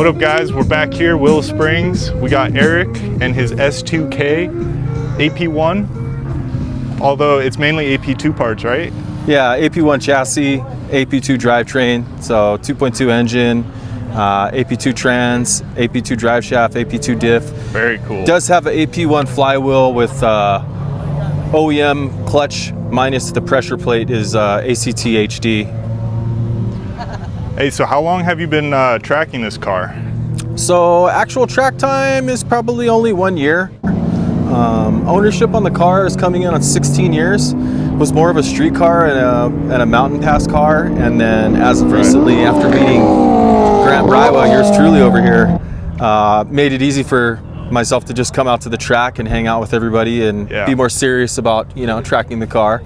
What up guys, we're back here, Willow Springs. We got Erik and his S2K AP1, although it's mainly AP2 parts, right? Yeah, AP1 chassis, AP2 drivetrain, so 2.2 engine, AP2 trans, AP2 drive shaft, AP2 diff. Very cool. Does have an AP1 flywheel with OEM clutch minus the pressure plate is ACT HD. Hey, so how long have you been tracking this car? So actual track time is probably only 1 year. Ownership on the car is coming in on 16 years. It was more of a street car and a mountain pass car, and then as of recently, after meeting Grant Brywa, yours truly over here, made it easy for myself to just come out to the track and hang out with everybody and be more serious about, you know, tracking the car.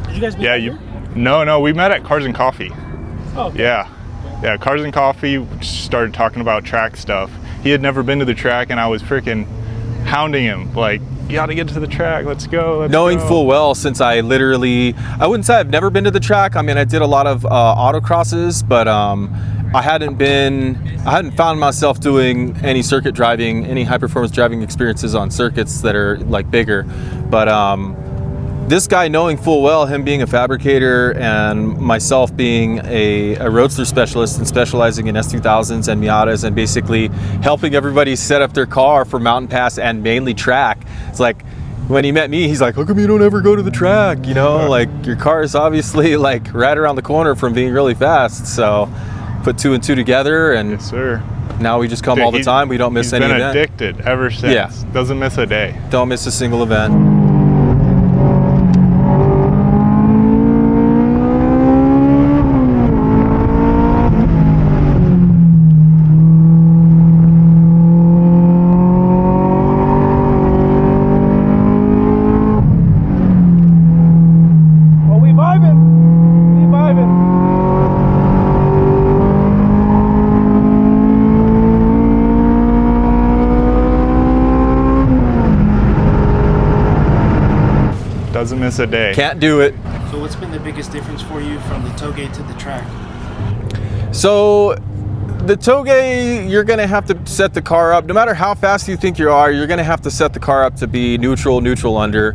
Did you guys meet here? No, we met at Cars and Coffee. Oh, okay. Yeah, Cars and Coffee, started talking about track stuff. He had never been to the track, and I was freaking hounding him, like, you gotta get to the track, let's go, Knowing full well, since I wouldn't say I've never been to the track. I mean, I did a lot of autocrosses, but I hadn't found myself doing any circuit driving, any high performance driving experiences on circuits that are like bigger. But this guy, knowing full well, him being a fabricator and myself being a roadster specialist and specializing in S2000s and Miatas and basically helping everybody set up their car for mountain pass and mainly track. It's like, when he met me, he's like, how come you don't ever go to the track? You know, like your car is obviously like right around the corner from being really fast. So put 2 and 2 together, and yes, sir. Now we just come all the time. We don't miss any event. He's been addicted ever since. Yeah. Doesn't miss a day. Don't miss a single event. Doesn't miss a day. Can't do it. So what's been the biggest difference for you from the Touge to the track? So the Touge, you're gonna have to set the car up, no matter how fast you think you are, you're gonna have to set the car up to be neutral under.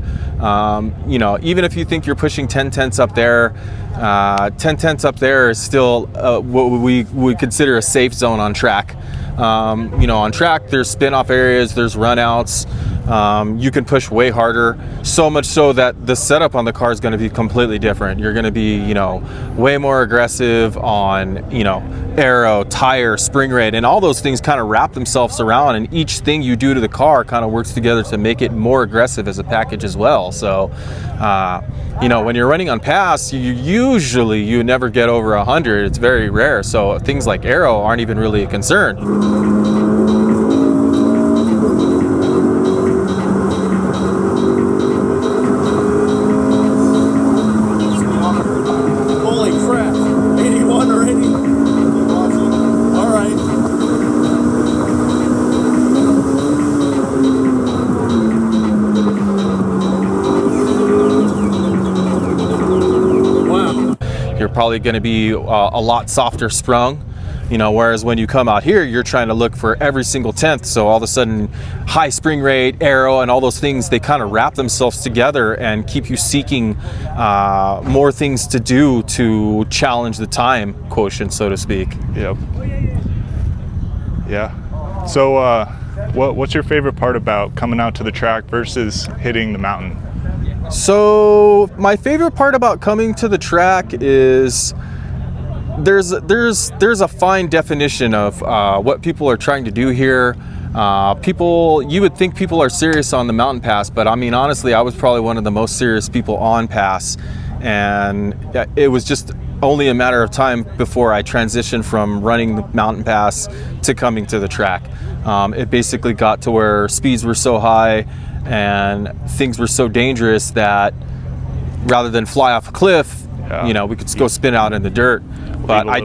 You know, even if you think you're pushing 10 tenths up there, 10 tenths up there is still what we would consider a safe zone on track. You know, on track, there's spin-off areas, there's runouts. You can push way harder, so much so that the setup on the car is going to be completely different. You're going to be, you know, way more aggressive on, you know, aero, tire, spring rate, and all those things kind of wrap themselves around, and each thing you do to the car kind of works together to make it more aggressive as a package as well. So, you know, when you're running on pass, you never get over 100. It's very rare. So things like aero aren't even really a concern. You're probably going to be a lot softer sprung, you know, whereas when you come out here, you're trying to look for every single tenth. So all of a sudden, high spring rate, aero, and all those things, they kind of wrap themselves together and keep you seeking more things to do to challenge the time quotient, so to speak. Yep. Yeah. So what's your favorite part about coming out to the track versus hitting the mountain? So my favorite part about coming to the track is there's a fine definition of what people are trying to do here. You would think people are serious on the mountain pass, but I mean, honestly, I was probably one of the most serious people on pass, and it was just only a matter of time before I transitioned from running the mountain pass to coming to the track. It basically got to where speeds were so high and things were so dangerous that rather than fly off a cliff, you know, we could go spin out in the dirt. But I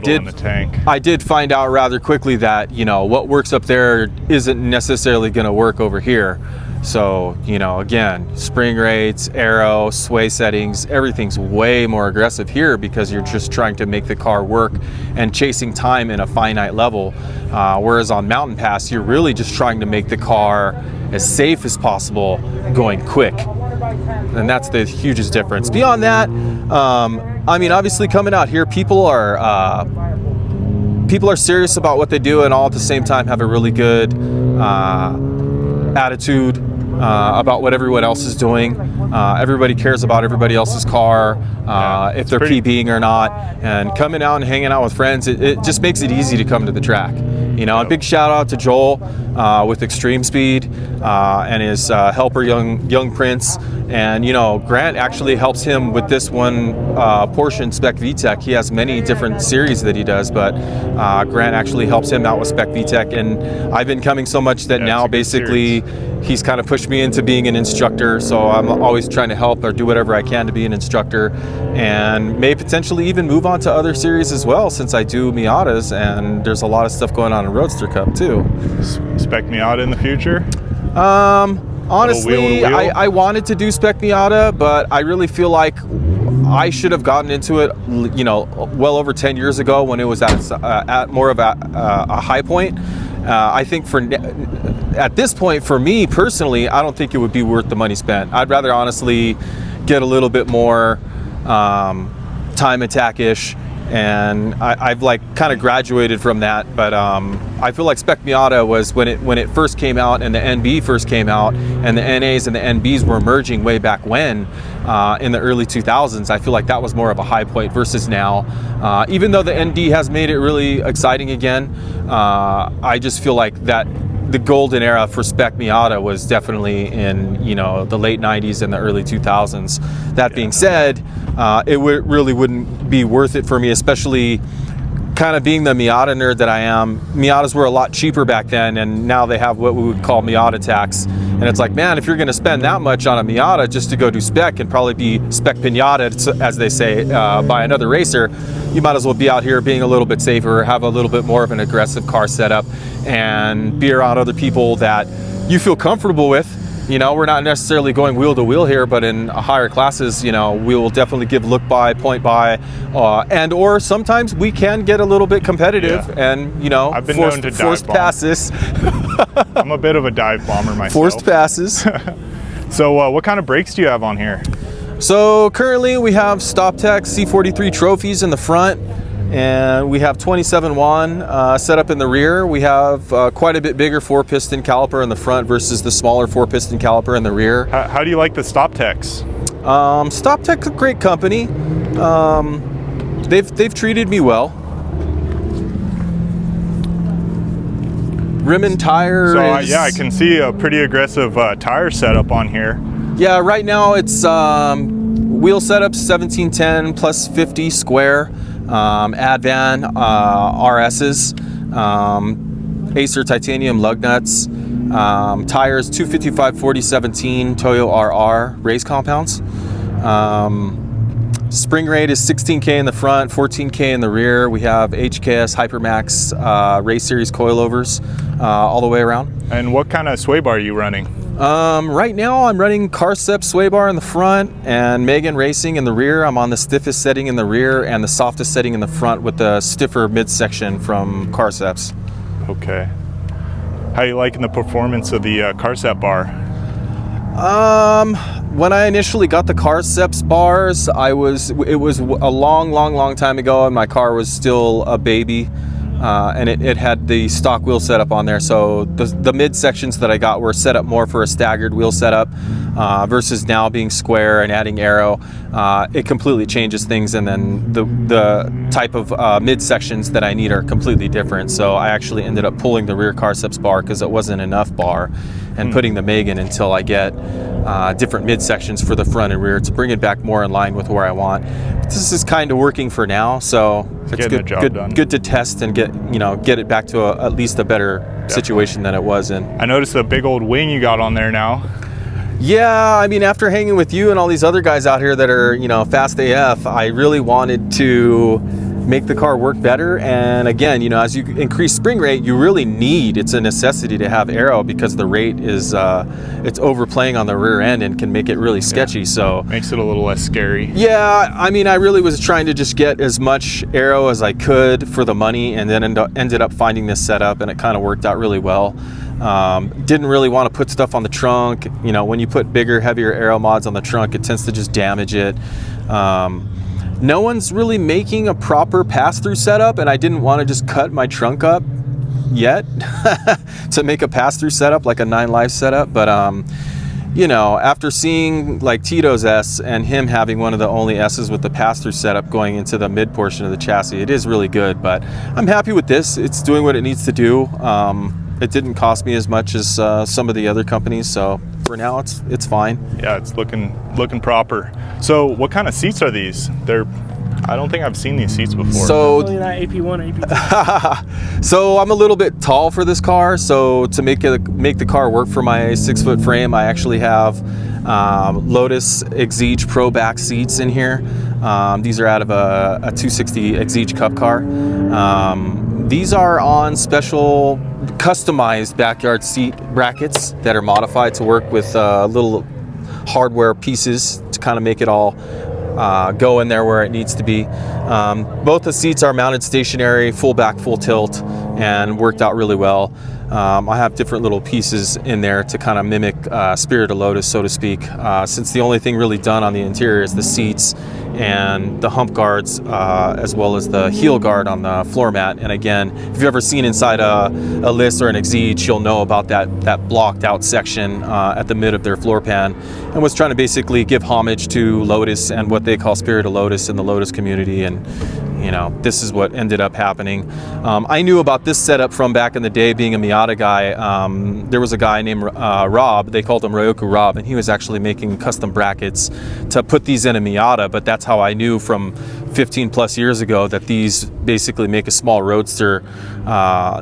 did find out rather quickly that, you know, what works up there isn't necessarily going to work over here. So, you know, again, spring rates, aero, sway settings, everything's way more aggressive here because you're just trying to make the car work and chasing time in a finite level. Whereas on mountain pass, you're really just trying to make the car as safe as possible going quick. And that's the hugest difference. Beyond that, I mean, obviously coming out here, people are serious about what they do and all at the same time have a really good attitude about what everyone else is doing. Everybody cares about everybody else's car, if they're PBing or not. And coming out and hanging out with friends, it just makes it easy to come to the track. You know, a big shout out to Joel with Extreme Speed and his helper, young Prince. And you know, Grant actually helps him with this one portion, Spec VTEC. He has many different series that he does, but Grant actually helps him out with Spec VTEC. And I've been coming so much that now basically he's kind of pushed me into being an instructor. So I'm always trying to help or do whatever I can to be an instructor, and may potentially even move on to other series as well, since I do Miatas and there's a lot of stuff going on in Roadster Cup too. Spec Miata in the future? Honestly, I wanted to do Spec Miata, but I really feel like I should have gotten into it, you know, well over 10 years ago when it was at more of a high point. I think at this point, for me personally, I don't think it would be worth the money spent. I'd rather honestly get a little bit more time attack-ish, and I've like kind of graduated from that. But I feel like Spec Miata was when it first came out and the NB first came out and the NAs and the NBs were emerging way back when in the early 2000s. I feel like that was more of a high point versus now. Even though the ND has made it really exciting again, I just feel like that the golden era for Spec Miata was definitely in, you know, the late 90s and the early 2000s. That being said, it really wouldn't be worth it for me, especially kind of being the Miata nerd that I am. Miatas were a lot cheaper back then, and now they have what we would call Miata tax. And it's like, man, if you're going to spend that much on a Miata just to go do spec and probably be spec pinata, as they say, by another racer, you might as well be out here being a little bit safer, have a little bit more of an aggressive car setup, and be around other people that you feel comfortable with. You know, we're not necessarily going wheel to wheel here, but in higher classes, you know, we will definitely give look by, point by, and or sometimes we can get a little bit competitive and, you know, I've been known to forced dive passes. I'm a bit of a dive bomber myself. Forced passes. So what kind of brakes do you have on here? So currently we have StopTech C43 trophies in the front, and we have 27-1 set up in the rear. We have quite a bit bigger 4-piston caliper in the front versus the smaller 4-piston caliper in the rear. How do you like the StopTechs? StopTech's a great company. They've treated me well. Rim and tire yeah, I can see a pretty aggressive tire setup on here. Yeah, right now it's wheel setup 1710 plus 50 square. Advan RS's, Acer titanium lug nuts, tires 255/40/17 Toyo RR race compounds. Spring rate is 16K in the front, 14K in the rear. We have HKS Hypermax race series coilovers all the way around. And what kind of sway bar are you running? Right now I'm running Carcep sway bar in the front and Megan Racing in the rear. I'm on the stiffest setting in the rear and the softest setting in the front with the stiffer midsection from Carceps. Okay. How are you liking the performance of the Carcep bar? When I initially got the Carceps bars, it was a long time ago and my car was still a baby. And it had the stock wheel setup on there, so the midsections that I got were set up more for a staggered wheel setup versus now being square and adding aero. It completely changes things, and then the type of midsections that I need are completely different. So I actually ended up pulling the rear Carceps bar because it wasn't enough bar, and putting the Megan until I get different midsections for the front and rear to bring it back more in line with where I want. But this is kind of working for now, so it's good to test and get it back to at least a better situation than it was in. I noticed the big old wing you got on there now. Yeah, I mean, after hanging with you and all these other guys out here that are, fast AF, I really wanted to make the car work better. And again, you know, as you increase spring rate, you really need, it's a necessity to have aero, because the rate is it's overplaying on the rear end and can make it really sketchy. So makes it a little less scary. yeah, I mean, I really was trying to just get as much aero as I could for the money, and then ended up finding this setup, and it kind of worked out really well. Didn't really want to put stuff on the trunk. You know, when you put bigger, heavier aero mods on the trunk, it tends to just damage it. No one's really making a proper pass-through setup, and I didn't want to just cut my trunk up yet to make a pass-through setup, like a 9 Live setup. But you know, after seeing like Tito's S and him having one of the only S's with the pass-through setup going into the mid portion of the chassis, it is really good. But I'm happy with this. It's doing what it needs to do. It didn't cost me as much as some of the other companies, so for now it's fine. Yeah, it's looking proper. So what kind of seats are these? I don't think I've seen these seats before. So really not AP1 or AP2. So I'm a little bit tall for this car, so to make the car work for my 6-foot frame, I actually have Lotus Exige Pro back seats in here. These are out of a 260 Exige Cup car. These are on special customized backyard seat brackets that are modified to work with little hardware pieces to kind of make it all go in there where it needs to be. Both the seats are mounted stationary, full back, full tilt, and worked out really well. I have different little pieces in there to kind of mimic Spirit of Lotus, so to speak, since the only thing really done on the interior is the seats and the hump guards, as well as the heel guard on the floor mat. And again, if you've ever seen inside a List or an Exige, you'll know about that blocked out section at the mid of their floor pan, and was trying to basically give homage to Lotus and what they call Spirit of Lotus in the Lotus community. And you know, this is what ended up happening. I knew about this setup from back in the day, being a Miata guy. There was a guy named Rob, they called him Ryoku Rob, and he was actually making custom brackets to put these in a Miata. But that's how I knew from 15 plus years ago that these basically make a small roadster.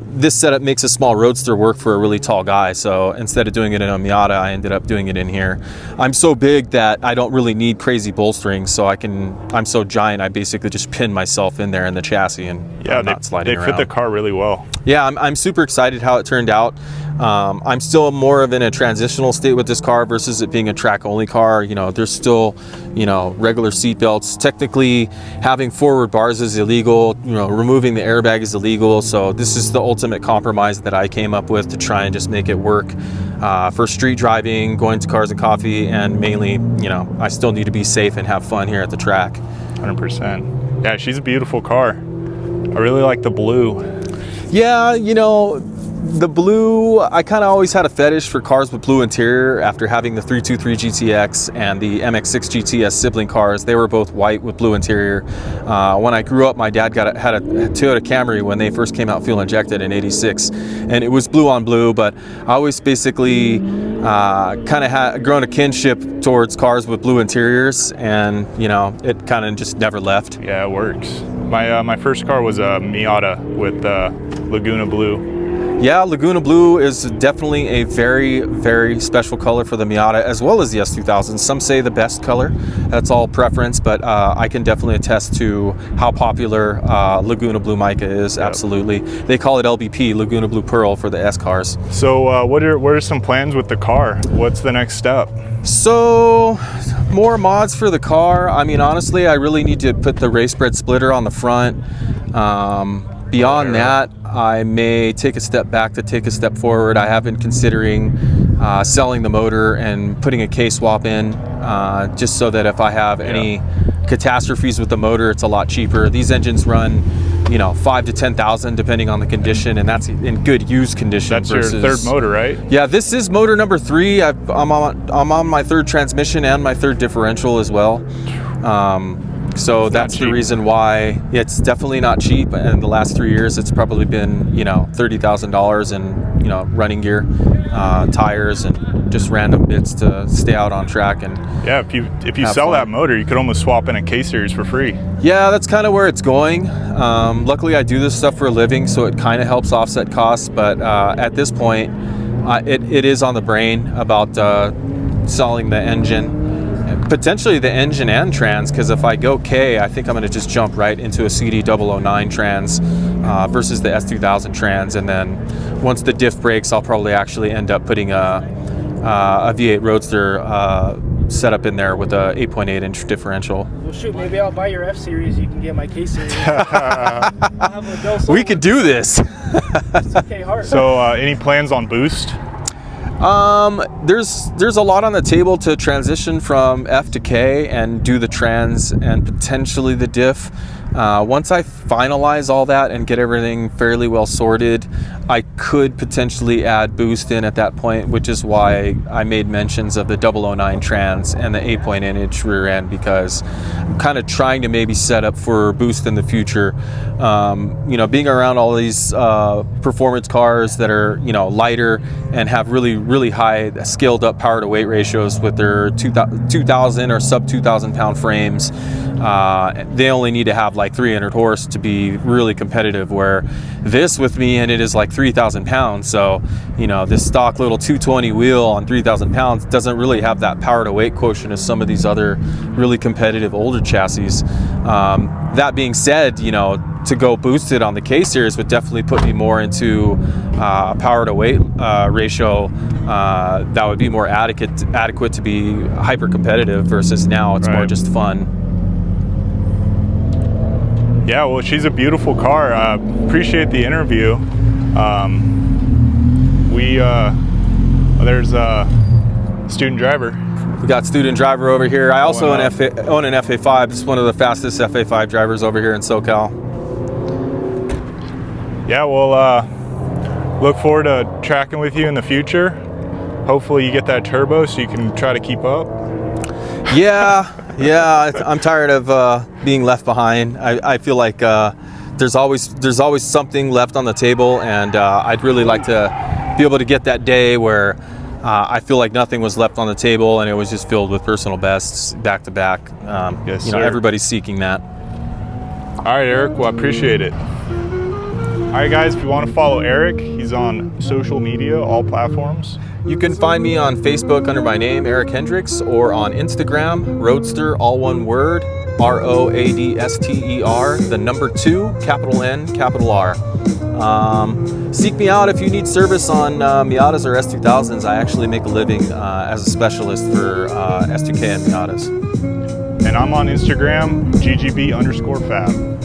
This setup makes a small roadster work for a really tall guy. So instead of doing it in a Miata, I ended up doing it in here. I'm so big that I don't really need crazy bolstering, so I'm so giant, I basically just pin myself in there in the chassis, and yeah, I'm not sliding around. They fit the car really well. Yeah, I'm super excited how it turned out. I'm still more of in a transitional state with this car versus it being a track only car. You know, there's still, you know, regular seat belts. Technically, having forward bars is illegal. You know, removing the airbag is illegal. So this is the ultimate compromise that I came up with to try and just make it work for street driving, going to Cars and Coffee, and mainly, you know, I still need to be safe and have fun here at the track. 100%. Yeah, she's a beautiful car. I really like the blue. Yeah, you know, the blue, I kind of always had a fetish for cars with blue interior after having the 323 GTX and the MX-6 GTS sibling cars. They were both white with blue interior. When I grew up, my dad had a Toyota Camry when they first came out fuel injected in '86, and it was blue on blue, but I always basically kind of had grown a kinship towards cars with blue interiors, and you know, it kind of just never left. Yeah, it works. My first car was a Miata with Laguna Blue. Yeah, Laguna Blue is definitely a very, very special color for the Miata, as well as the S2000. Some say the best color. That's all preference, but I can definitely attest to how popular Laguna Blue mica is. Yep. Absolutely. They call it LBP, Laguna Blue Pearl, for the S cars. So what are some plans with the car? What's the next step? So, more mods for the car. I mean, honestly, I really need to put the race bred splitter on the front. Beyond that, I may take a step back to take a step forward. I have been considering selling the motor and putting a K-swap in, just so that if I have any catastrophes with the motor, it's a lot cheaper. These engines run, you know, 5,000 to 10,000 depending on the condition, and that's in good used condition. That's your third motor, right? Yeah, this is motor number 3. I'm on my third transmission and my third differential as well. So that's the reason why it's definitely not cheap. And the last 3 years, it's probably been, you know, $30,000 in, you know, running gear, tires, and just random bits to stay out on track. And yeah, if you sell that motor, you could almost swap in a K-Series for free. Yeah, that's kind of where it's going. Luckily, I do this stuff for a living, so it kind of helps offset costs. But at this point, it is on the brain about selling the engine. Potentially the engine and trans, because if I go K, I think I'm going to just jump right into a CD009 trans versus the S2000 trans, and then once the diff breaks, I'll probably actually end up putting a V8 Roadster setup in there with a 8.8 inch differential. Well, shoot, maybe I'll buy your F series. You can get my K series. I'll have a go solo. We could do this. It's okay, hard. So any plans on boost? There's a lot on the table to transition from F to K and do the trans and potentially the diff. Once I finalize all that and get everything fairly well sorted, I could potentially add boost in at that point, which is why I made mentions of the 009 trans and the 8.8 inch rear end, because I'm kind of trying to maybe set up for boost in the future. You know, being around all these performance cars that are, you know, lighter and have really high scaled up power to weight ratios with their 2000 or sub 2,000 pound frames, they only need to have like 300 horse to be really competitive, where this with me and it is like 3,000 pounds. So, you know, this stock little 220 wheel on 3,000 pounds doesn't really have that power to weight quotient as some of these other really competitive older chassis. That being said, you know, to go boosted on the K series would definitely put me more into a power to weight ratio that would be more adequate to be hyper competitive, versus now it's more just fun. Yeah, well, she's a beautiful car. Appreciate the interview. There's a student driver. We got student driver over here. I also own an FA5. It's one of the fastest FA5 drivers over here in SoCal. Yeah, we'll look forward to tracking with you in the future. Hopefully you get that turbo so you can try to keep up. Yeah, I'm tired of being left behind. I feel like there's always something left on the table, and I'd really like to be able to get that day where I feel like nothing was left on the table and it was just filled with personal bests back to back. Yes, you know, sir. everybody's seeking that. All right, Eric. Well, I appreciate it. All right, guys. If you want to follow Eric, he's on social media, all platforms. You can find me on Facebook under my name, Erik Hendricks, or on Instagram, Roadster, all one word, ROADSTER, the number 2, capital N, capital R. Seek me out if you need service on Miatas or S2000s. I actually make a living as a specialist for S2K and Miatas. And I'm on Instagram, GGB_fab.